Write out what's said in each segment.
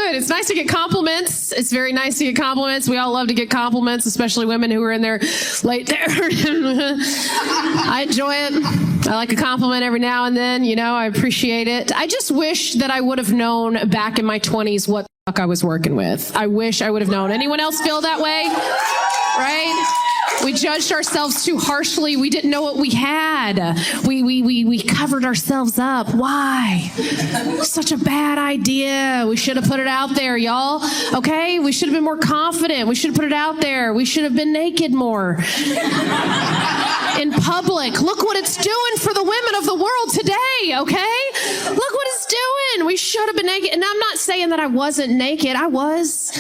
good. It's nice to get compliments. It's very nice to get compliments. We all love to get compliments, especially women who are in their late there. I enjoy it. I like a compliment every now and then. You know, I appreciate it. I just wish that I would have known back in my 20s what the fuck I was working with. I wish I would have known. Anyone else feel that way? Right? We judged ourselves too harshly. We didn't know what we had. We covered ourselves up. Why? Such a bad idea. We should have put it out there, y'all. Okay? We should have been more confident. We should have put it out there. We should have been naked more. In public. Look what it's doing for the women of the world today, okay? Look what it's doing. We should have been naked. And I'm not saying that I wasn't naked. I was.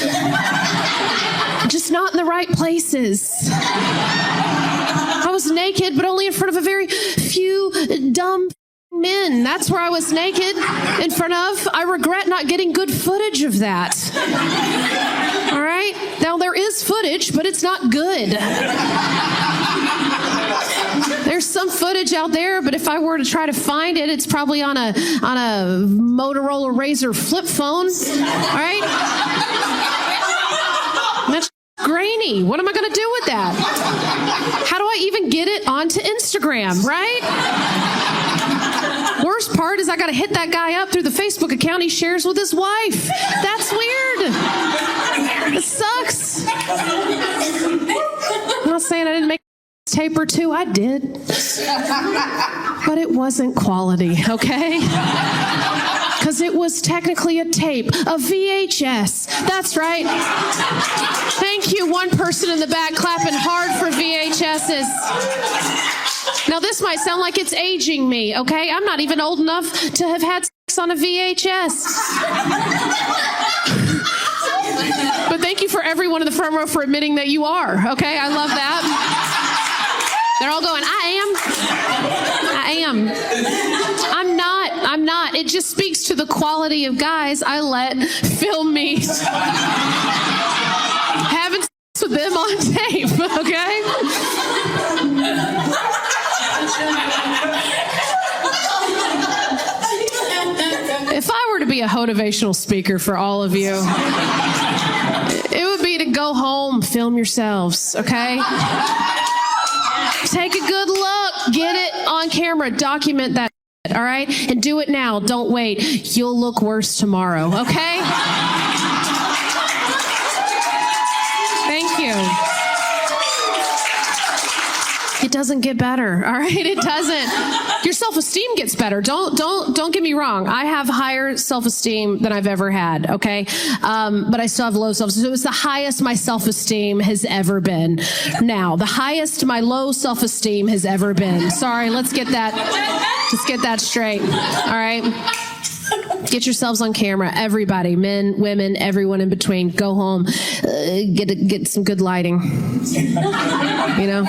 Just not in the right places. I was naked, but only in front of a very few dumb men. That's where I was naked in front of. I regret not getting good footage of that. All right? Now, there is footage, but it's not good. There's some footage out there, but if I were to try to find it, it's probably on a Motorola Razr flip phone. All right? That's grainy. What am I going to do with that? How do I even get it onto Instagram, right? Worst part is I got to hit that guy up through the Facebook account he shares with his wife. That's weird. It sucks. I'm not saying I didn't make a tape or two. I did. But it wasn't quality, okay? Because it was technically a tape, a VHS. That's right. Thank you, one person in the back clapping hard for VHSs. Now, this might sound like it's aging me, okay? I'm not even old enough to have had sex on a VHS. But thank you for everyone in the front row for admitting that you are, okay? I love that. They're all going, I am. I'm not. It just speaks to the quality of guys I let film me having sex with them on tape, okay? If I were to be a motivational speaker for all of you, it would be to go home, film yourselves, okay? Take a good look, get it on camera, document that, all right? And do it now, don't wait. You'll look worse tomorrow, okay? Thank you. It doesn't get better, all right? It doesn't. Your self-esteem gets better. Don't get me wrong. I have higher self-esteem than I've ever had, okay? But I still have low self-esteem. So it's the highest my self-esteem has ever been. Now, the highest my low self-esteem has ever been. Sorry, let's get that straight, all right? Get yourselves on camera, everybody, men, women, everyone in between. Go home, get some good lighting. You know,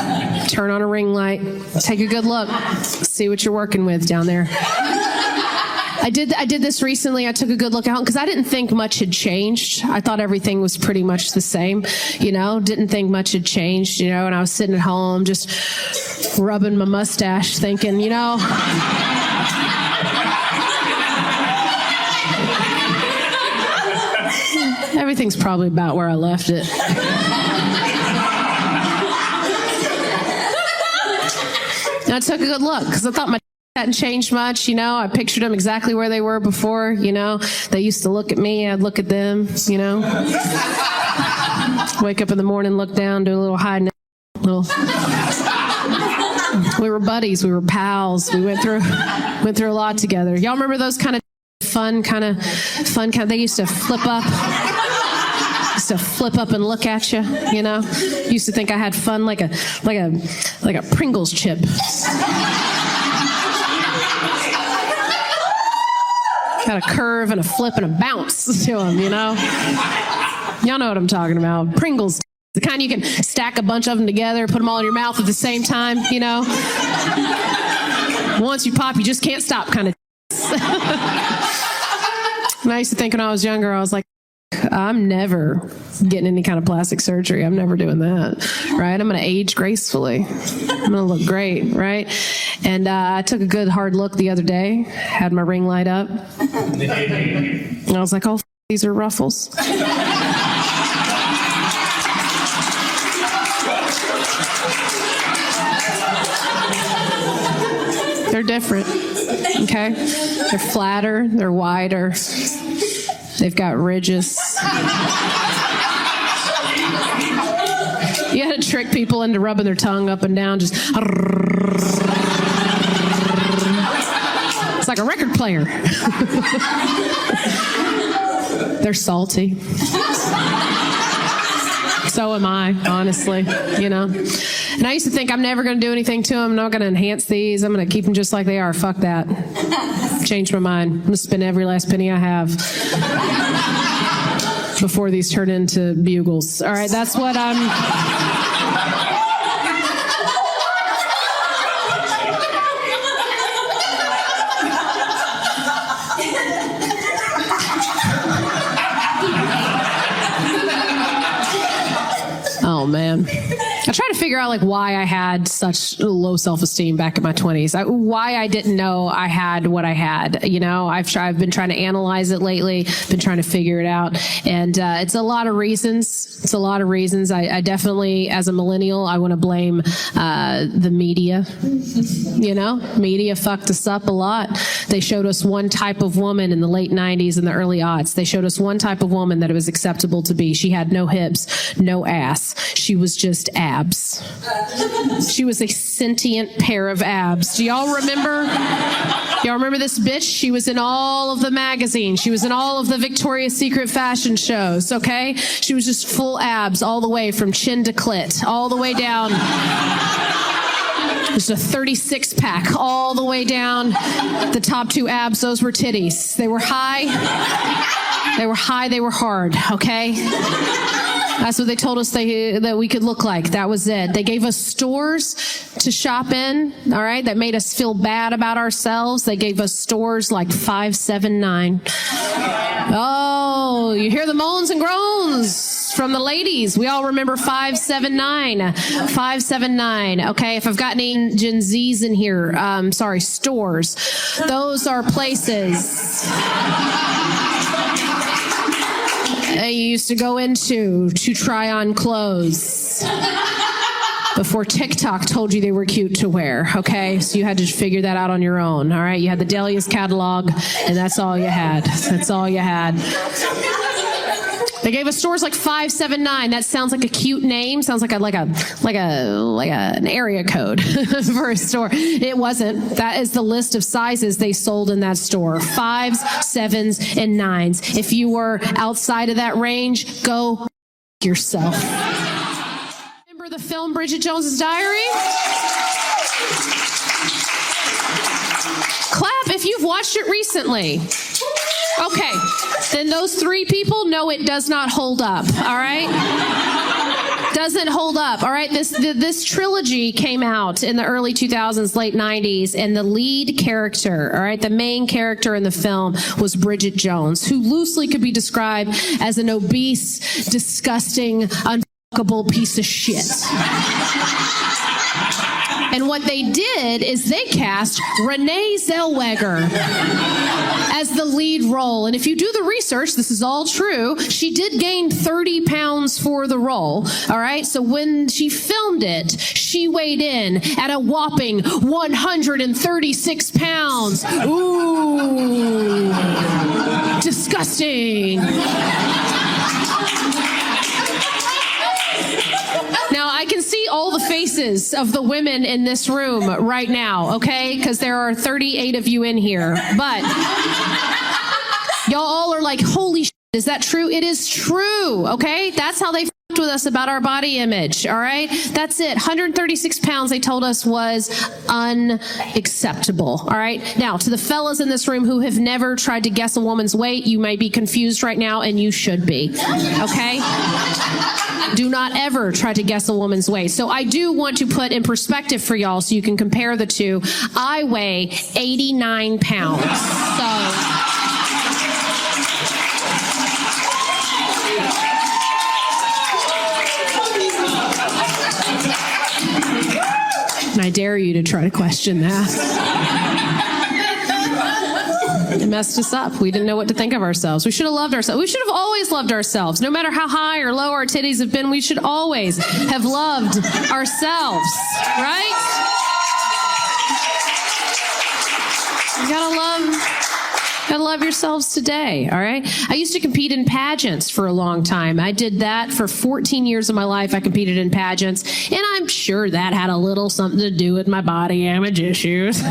turn on a ring light, take a good look, see what you're working with down there. I did this recently. I took a good look out because I didn't think much had changed. I thought everything was pretty much the same, you know, didn't think much had changed, you know, and I was sitting at home just rubbing my mustache thinking, you know, everything's probably about where I left it. And I took a good look because I thought my hadn't changed much, you know. I pictured them exactly where they were before, you know. They used to look at me, I'd look at them, you know. Wake up in the morning, look down, do a little hide. We were buddies, we were pals, we went through a lot together. Y'all remember those kind of fun, they used to flip up and look at you, you know. Used to think I had fun like a Pringles chip. Got a curve and a flip and a bounce to them, you know. Y'all know what I'm talking about. Pringles, the kind you can stack a bunch of them together, put them all in your mouth at the same time, you know. Once you pop, you just can't stop kind of. And I used to think when I was younger, I was like, I'm never getting any kind of plastic surgery. I'm never doing that, right? I'm going to age gracefully. I'm going to look great, right? And I took a good hard look the other day, had my ring light up. And I was like, oh, These are ruffles. They're different, okay? They're flatter, they're wider, they've got ridges. You had to trick people into rubbing their tongue up and down, just... It's like a record player. They're salty. So am I, honestly, you know. And I used to think I'm never going to do anything to them. I'm not going to enhance these. I'm going to keep them just like they are. Fuck that. Changed my mind. I'm going to spend every last penny I have before these turn into bugles. All right, that's what I'm... Oh, man. I try to figure out like why I had such low self-esteem back in my 20s. Why I didn't know I had what I had. You know, I've been trying to analyze it lately, been trying to figure it out. And it's a lot of reasons. It's a lot of reasons. I definitely, as a millennial, I want to blame the media. You know, media fucked us up a lot. They showed us one type of woman in the late 90s and the early aughts. They showed us one type of woman that it was acceptable to be. She had no hips, no ass. She was just abs. She was a sentient pair of abs. Do y'all remember? Y'all remember this bitch? She was in all of the magazines. She was in all of the Victoria's Secret fashion shows, okay? She was just full abs all the way from chin to clit, all the way down. Just a 36 pack all the way down. The top two abs, those were titties. They were high. They were high, they were hard, okay? That's what they told us that we could look like. That was it. They gave us stores to shop in, all right, that made us feel bad about ourselves. They gave us stores like 579. Oh, you hear the moans and groans from the ladies. We all remember 579. 579. Okay, if I've got any Gen Zs in here, stores. Those are places you used to go into to try on clothes before TikTok told you they were cute to wear, okay? So you had to figure that out on your own, all right? You had the Delia's catalog, and that's all you had. That's all you had. They gave us stores like 579. That sounds like a cute name. Sounds like an area code for a store. It wasn't. That is the list of sizes they sold in that store. 5s, 7s, and 9s. If you were outside of that range, go yourself. Remember the film Bridget Jones's Diary? Clap if you've watched it recently. Okay, then those three people know it does not hold up, all right? Doesn't hold up, all right? This trilogy came out in the early 2000s, late 90s, and the lead character, all right, the main character in the film was Bridget Jones, who loosely could be described as an obese, disgusting, unfuckable piece of shit. And what they did is they cast Renee Zellweger as the lead role. And if you do the research, this is all true, she did gain 30 pounds for the role, all right? So when she filmed it, she weighed in at a whopping 136 pounds. Ooh, disgusting. Now, I can see all the faces of the women in this room right now, okay? Because there are 38 of you in here. But y'all all are like, holy shit, is that true? It is true, okay? That's how they fucked with us about our body image, all right? That's it. 136 pounds, they told us, was unacceptable, all right? Now, to the fellas in this room who have never tried to guess a woman's weight, you may be confused right now, and you should be, okay? Do not ever try to guess a woman's weight. So I do want to put in perspective for y'all so you can compare the two. I weigh 89 pounds. And I dare you to try to question that. It messed us up. We didn't know what to think of ourselves. We should have loved ourselves. We should have always loved ourselves. No matter how high or low our titties have been, we should always have loved ourselves, right? You gotta love yourselves today, all right? I used to compete in pageants for a long time. I did that for 14 years of my life. I competed in pageants, and I'm sure that had a little something to do with my body image issues.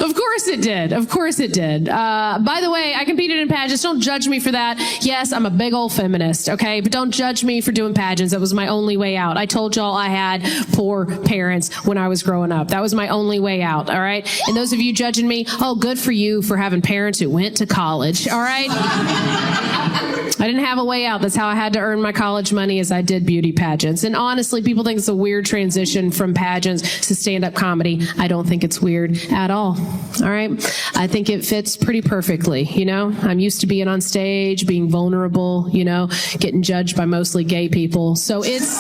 Of course it did. Of course it did. By the way, I competed in pageants. Don't judge me for that. Yes, I'm a big old feminist, okay? But don't judge me for doing pageants. That was my only way out. I told y'all I had poor parents when I was growing up. That was my only way out, all right? And those of you judging me, oh, good for you for having parents who went to college, all right? I didn't have a way out. That's how I had to earn my college money, as I did beauty pageants. And honestly, people think it's a weird transition from pageants to stand-up comedy. I don't think it's weird at all. All right? I think it fits pretty perfectly, you know? I'm used to being on stage, being vulnerable, you know, getting judged by mostly gay people. So it's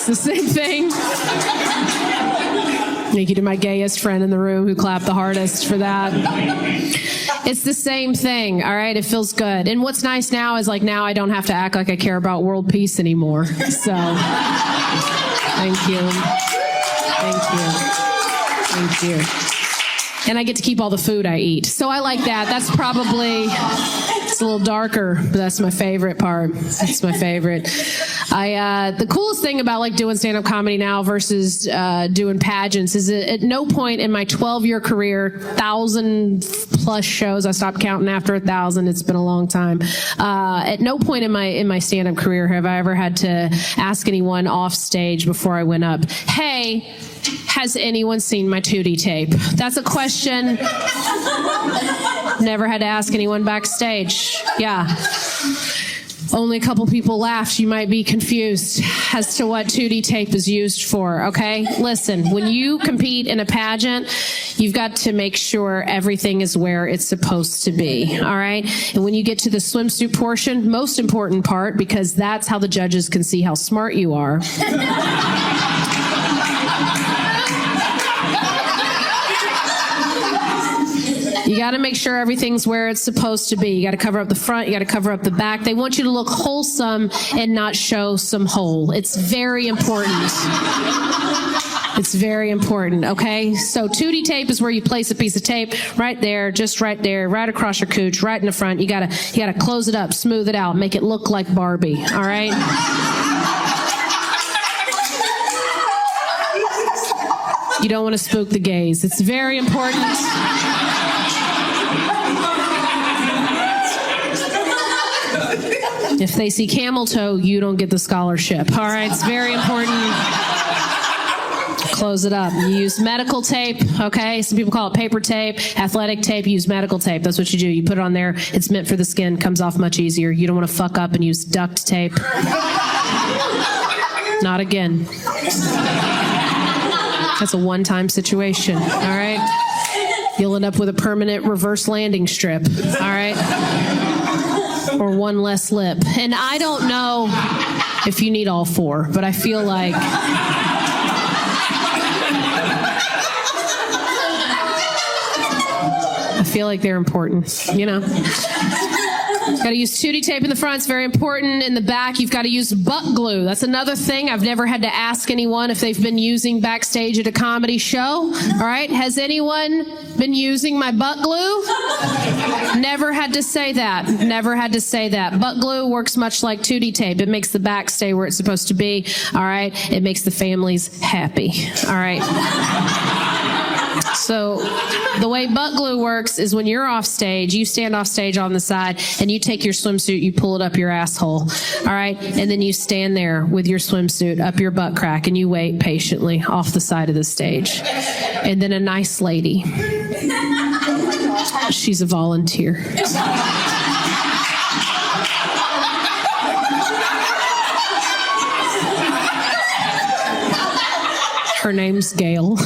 the same thing. Thank you to my gayest friend in the room who clapped the hardest for that. It's the same thing, all right? It feels good. And what's nice now is, like, now I don't have to act like I care about world peace anymore. So, thank you. Thank you. Thank you. And I get to keep all the food I eat. So I like that. That's probably, it's a little darker, but that's my favorite part. That's my favorite. The coolest thing about, like, doing stand-up comedy now versus doing pageants is that at no point in my 12-year career, 1,000+ shows, I stopped counting after 1,000. It's been a long time. At no point in my stand-up career have I ever had to ask anyone off stage before I went up, hey, has anyone seen my Tootie tape? That's a question. Never had to ask anyone backstage. Yeah. Only a couple people laughed. You might be confused as to what Tootie tape is used for, okay? Listen, when you compete in a pageant, you've got to make sure everything is where it's supposed to be, all right? And when you get to the swimsuit portion, most important part, because that's how the judges can see how smart you are. You got to make sure everything's where it's supposed to be. You got to cover up the front. You got to cover up the back. They want you to look wholesome and not show some hole. It's very important. It's very important, okay? So Tootie tape is where you place a piece of tape right there, just right there, right across your cooch, right in the front. You gotta close it up, smooth it out, make it look like Barbie, all right? You don't want to spook the gays. It's very important. If they see camel toe, you don't get the scholarship. All right, it's very important. Close it up. You use medical tape, okay? Some people call it paper tape, athletic tape. You use medical tape. That's what you do. You put it on there. It's meant for the skin. Comes off much easier. You don't want to fuck up and use duct tape. Not again. That's a one-time situation, all right? You'll end up with a permanent reverse landing strip, all right? Or one less lip. And I don't know if you need all four, but I feel like they're important, you know? Got to use Tootie tape in the front. It's very important. In the back, you've got to use butt glue. That's another thing I've never had to ask anyone if they've been using backstage at a comedy show. All right? Has anyone been using my butt glue? Never had to say that. Never had to say that. Butt glue works much like Tootie tape. It makes the back stay where it's supposed to be. All right? It makes the families happy. All right? So the way butt glue works is when you're off stage, you stand off stage on the side and you take your swimsuit, you pull it up your asshole, all right? And then you stand there with your swimsuit up your butt crack and you wait patiently off the side of the stage. And then a nice lady, she's a volunteer. Her name's Gail.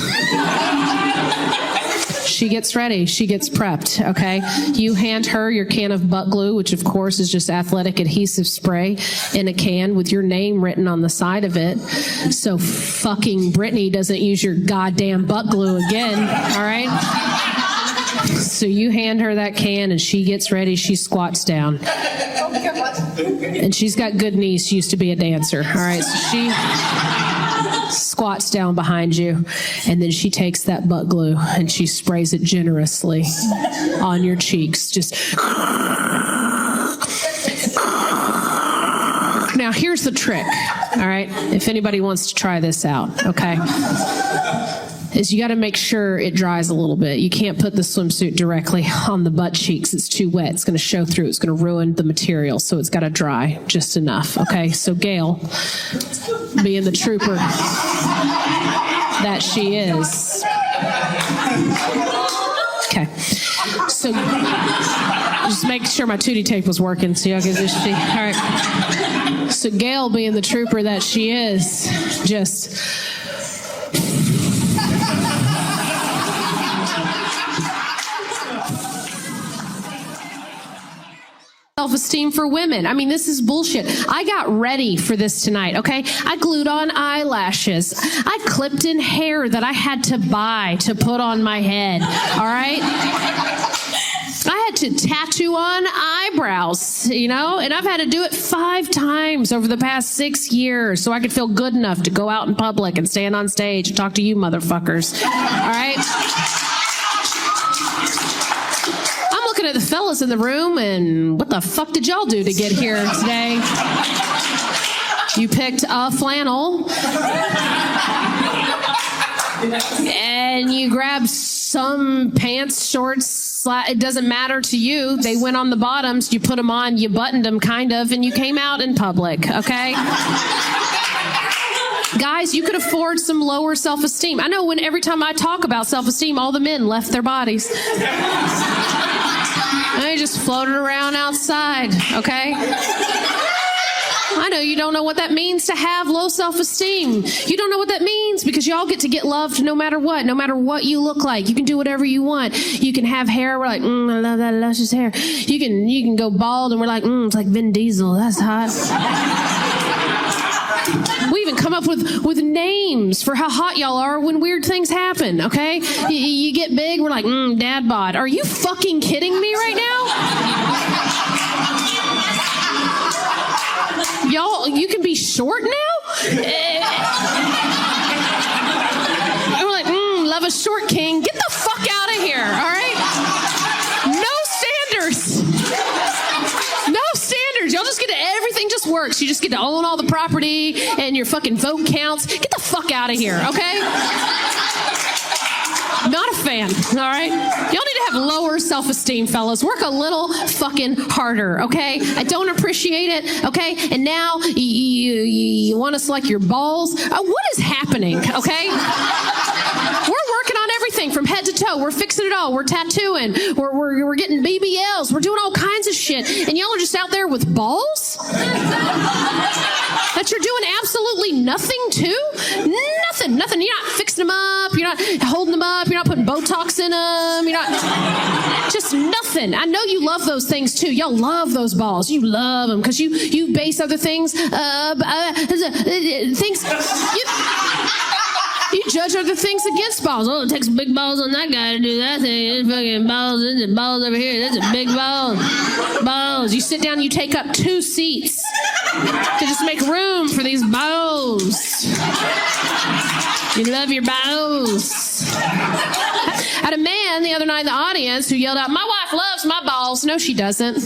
She gets ready. She gets prepped, okay? You hand her your can of butt glue, which of course is just athletic adhesive spray in a can with your name written on the side of it. So fucking Brittany doesn't use your goddamn butt glue again, all right? So you hand her that can and she gets ready. She squats down. And she's got good knees. She used to be a dancer, all right? So she squats down behind you, and then she takes that butt glue and she sprays it generously on your cheeks. Just. Now, here's the trick, all right? If anybody wants to try this out, okay? Is you got to make sure it dries a little bit. You can't put the swimsuit directly on the butt cheeks. It's too wet. It's going to show through. It's going to ruin the material. So it's got to dry just enough, okay? So Gail, being the trooper that she is. Okay. So just make sure my tootie tape was working so y'all can just see. All right. So Gail, being the trooper that she is, just... self-esteem for women. I mean, this is bullshit. I got ready for this tonight, okay? I glued on eyelashes. I clipped in hair that I had to buy to put on my head, all right? I had to tattoo on eyebrows, you know? And I've had to do it 5 times over the past 6 years so I could feel good enough to go out in public and stand on stage and talk to you motherfuckers, all right? At the fellas in the room, and what the fuck did y'all do to get here today? You picked a flannel and you grabbed some pants, shorts, it doesn't matter to you. They went on the bottoms, you put them on, you buttoned them kind of, and you came out in public, okay? Guys, you could afford some lower self-esteem. I know when every time I talk about self-esteem, all the men left their bodies. They just floated around outside, okay? I know you don't know what that means to have low self-esteem. You don't know what that means because y'all get to get loved no matter what you look like. You can do whatever you want. You can have hair, we're like, I love that luscious hair. You can go bald and we're like, it's like Vin Diesel, that's hot. We even come up with names for how hot y'all are when weird things happen, okay? You get big, we're like, dad bod. Are you fucking kidding me right now? Y'all, you can be short now? And we're like, love a short king. Get the fuck out of here, all right? No standards. No standards. Y'all just get to, everything just works. You just get to own all the property and your fucking vote counts. Get the fuck out of here, okay? Not a fan, all right? Y'all need to have lower self-esteem, fellas. Work a little fucking harder, okay? I don't appreciate it, okay? And now you want to select your balls? What is happening, okay? We're working on everything from head to toe. We're fixing it all. We're tattooing. We're getting BBLs. We're doing all kinds of shit. And y'all are just out there with balls? That you're doing absolutely nothing to? Nothing. You're not fixing them up. You're not holding them up. You're not putting Botox in them. You're not... Just nothing. I know you love those things too. Y'all love those balls. You love them because you base other things... You judge other things against balls. Oh, it takes big balls on that guy to do that thing. There's fucking balls. There's balls over here. There's a big ball. Balls. You sit down, you take up 2 seats to just make room for these balls. You love your balls. I had a man the other night in the audience who yelled out, "My wife loves my balls." No, she doesn't.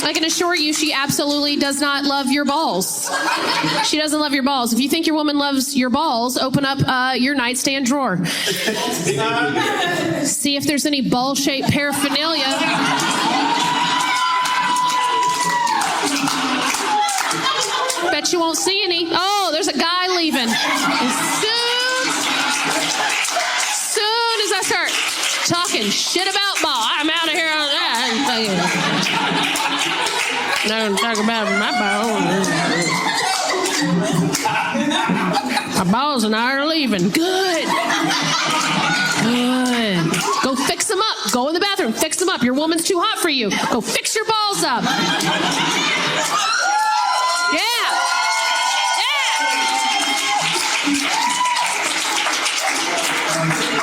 I can assure you she absolutely does not love your balls. She doesn't love your balls. If you think your woman loves your balls, open up your nightstand drawer. See if there's any ball-shaped paraphernalia. Bet you won't see any. Oh, there's a guy leaving. As soon as I start talking shit about ball, I'm out of here. I don't talk about my ball. My balls and I are leaving. Good. Go fix them up. Go in the bathroom. Fix them up. Your woman's too hot for you. Go fix your balls up. Yeah.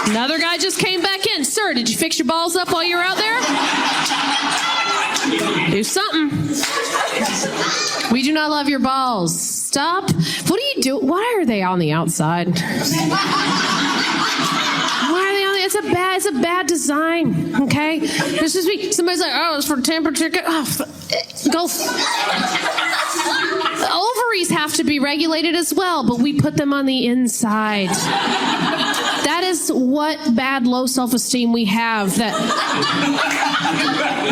Another guy just came back in. Sir, did you fix your balls up while you were out there? Do something. We do not love your balls. Stop. What do you do? Why are they on the outside? Why are they on the? It's a bad design. Okay. There's just somebody's like, oh, it's for temperature. Oh, go. The ovaries have to be regulated as well, but we put them on the inside. That is what bad low self-esteem we have. That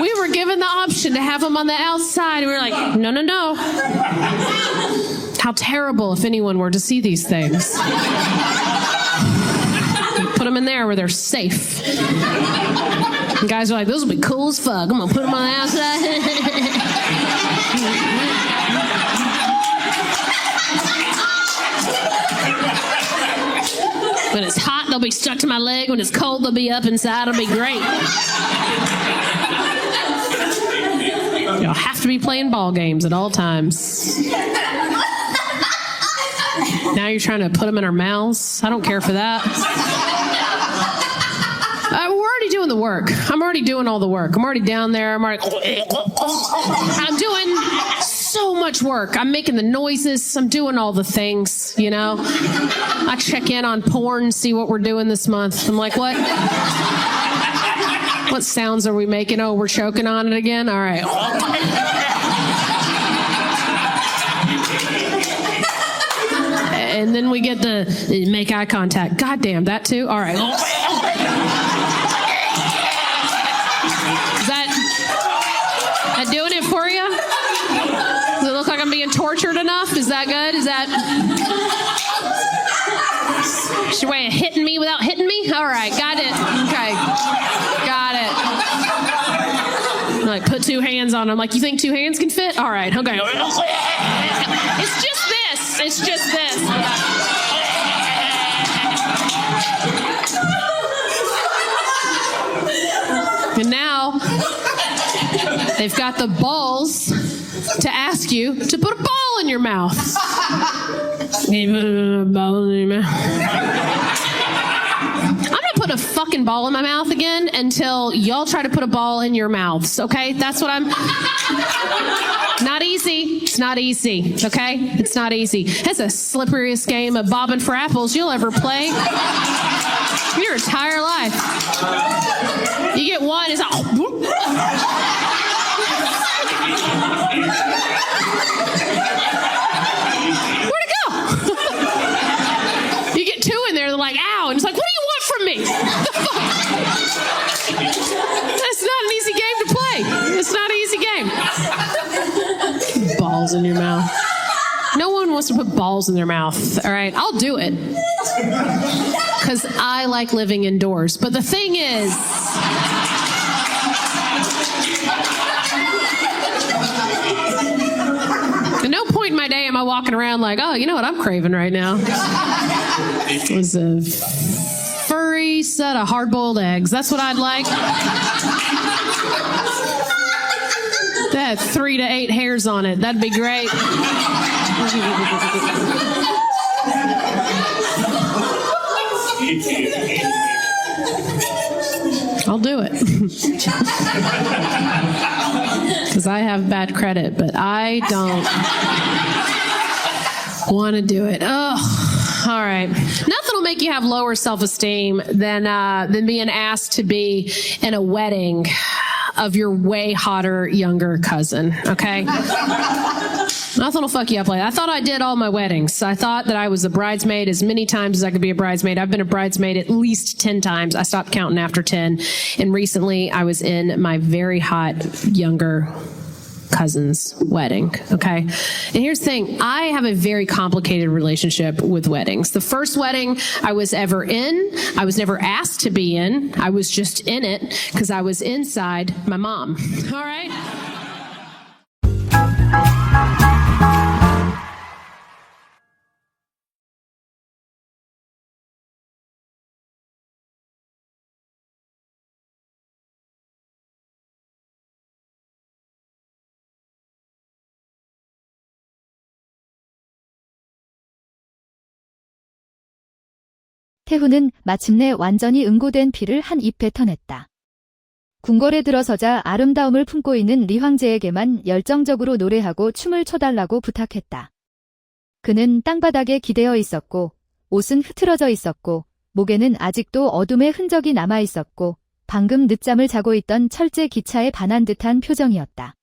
we were given the option to have them on the outside, and we were like, no. How terrible if anyone were to see these things. Put them in there where they're safe. And guys are like, those will be cool as fuck. I'm gonna put them on the outside. When it's hot, they'll be stuck to my leg. When it's cold, they'll be up inside. It'll be great. You'll have to be playing ball games at all times. Now you're trying to put them in our mouths. I don't care for that. We're already doing the work. I'm already doing all the work. I'm already down there. I'm doing so much work. I'm making the noises. I'm doing all the things, you know. I check in on porn, see what we're doing this month. I'm like, what? What sounds are we making? Oh, we're choking on it again? All right. And then we get the make eye contact. God damn, that too? All right. Is that doing it for you? Does it look like I'm being tortured enough? Is that good? Is that... Is your way of hitting me without hitting me? All right, got it. Okay, got it. Like, put two hands on them. Like, you think two hands can fit? All right, okay. It's just this. It's just this. And now, they've got the balls to ask you to put a ball in your mouth. I'm gonna put a fucking ball in my mouth again until y'all try to put a ball in your mouths, okay? That's what I'm... Not easy. It's not easy, okay? It's not easy. It's the slipperiest game of bobbing for apples you'll ever play your entire life. You get one, it's like... Where'd it go? You get two in there, they're like, ow, and it's like, what do you want from me? The fuck? That's not an easy game to play. It's not an easy game. Balls in your mouth. No one wants to put balls in their mouth, all right? I'll do it. Because I like living indoors. But the thing is... At no point in my day am I walking around like, oh, you know what I'm craving right now? It was a furry set of hard-boiled eggs. That's what I'd like. That had 3 to 8 hairs on it. That'd be great. I'll do it. Because I have bad credit, but I don't want to do it. Oh, all right. Nothing will make you have lower self-esteem than being asked to be in a wedding of your way hotter younger cousin, okay? Nothing will fuck you up like that. I thought I did all my weddings. I thought that I was a bridesmaid as many times as I could be a bridesmaid. I've been a bridesmaid at least 10 times. I stopped counting after 10. And recently I was in my very hot younger cousin's wedding, okay? And here's the thing. I have a very complicated relationship with weddings. The first wedding I was ever in, I was never asked to be in. I was just in it because I was inside my mom, all right? 태후는 마침내 완전히 응고된 피를 한 입 뱉어냈다. 궁궐에 들어서자 아름다움을 품고 있는 리 황제에게만 열정적으로 노래하고 춤을 춰달라고 부탁했다. 그는 땅바닥에 기대어 있었고 옷은 흐트러져 있었고 목에는 아직도 어둠의 흔적이 남아 있었고 방금 늦잠을 자고 있던 철제 기차에 반한 듯한 표정이었다.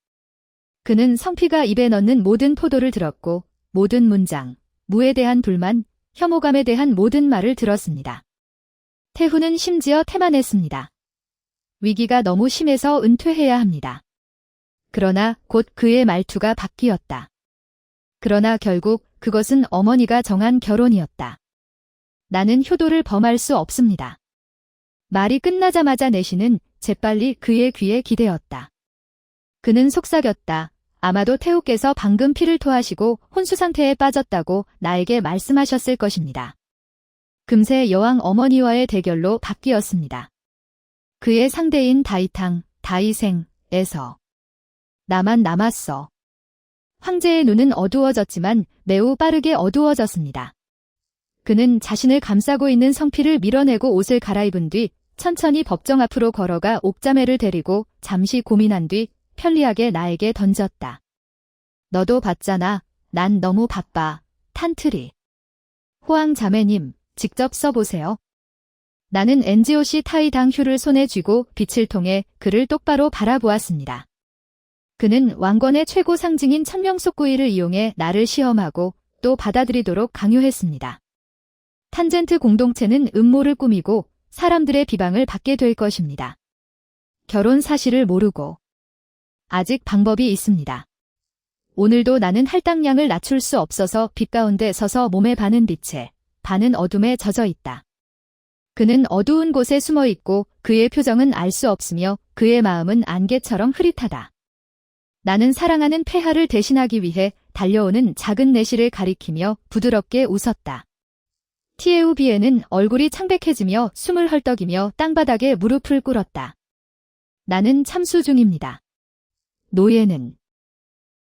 그는 성피가 입에 넣는 모든 포도를 들었고 모든 문장, 무에 대한 불만, 혐오감에 대한 모든 말을 들었습니다. 태후는 심지어 태만했습니다. 위기가 너무 심해서 은퇴해야 합니다. 그러나 곧 그의 말투가 바뀌었다. 그러나 결국 그것은 어머니가 정한 결혼이었다. 나는 효도를 범할 수 없습니다. 말이 끝나자마자 내시는 재빨리 그의 귀에 기대었다. 그는 속삭였다. 아마도 태후께서 방금 피를 토하시고 혼수 상태에 빠졌다고 나에게 말씀하셨을 것입니다. 금세 여왕 어머니와의 대결로 바뀌었습니다. 그의 상대인 다이생에서 나만 남았어. 황제의 눈은 어두워졌지만 매우 빠르게 어두워졌습니다. 그는 자신을 감싸고 있는 성피를 밀어내고 옷을 갈아입은 뒤 천천히 법정 앞으로 걸어가 옥자매를 데리고 잠시 고민한 뒤 편리하게 나에게 던졌다. 너도 봤잖아. 난 너무 바빠. 탄트리. 호황 자매님, 직접 써보세요. 나는 NGOC 타이당 휴를 손에 쥐고 빛을 통해 그를 똑바로 바라보았습니다. 그는 왕권의 최고 상징인 천명속구이를 이용해 나를 시험하고 또 받아들이도록 강요했습니다. 탄젠트 공동체는 음모를 꾸미고 사람들의 비방을 받게 될 것입니다. 결혼 사실을 모르고 아직 방법이 있습니다. 오늘도 나는 할당량을 낮출 수 없어서 빛 가운데 서서 몸에 반은 빛에 반은 어둠에 젖어 있다. 그는 어두운 곳에 숨어 있고 그의 표정은 알 수 없으며 그의 마음은 안개처럼 흐릿하다. 나는 사랑하는 폐하를 대신하기 위해 달려오는 작은 내시를 가리키며 부드럽게 웃었다. 티에우비에는 얼굴이 창백해지며 숨을 헐떡이며 땅바닥에 무릎을 꿇었다. 나는 참수 중입니다. 노예는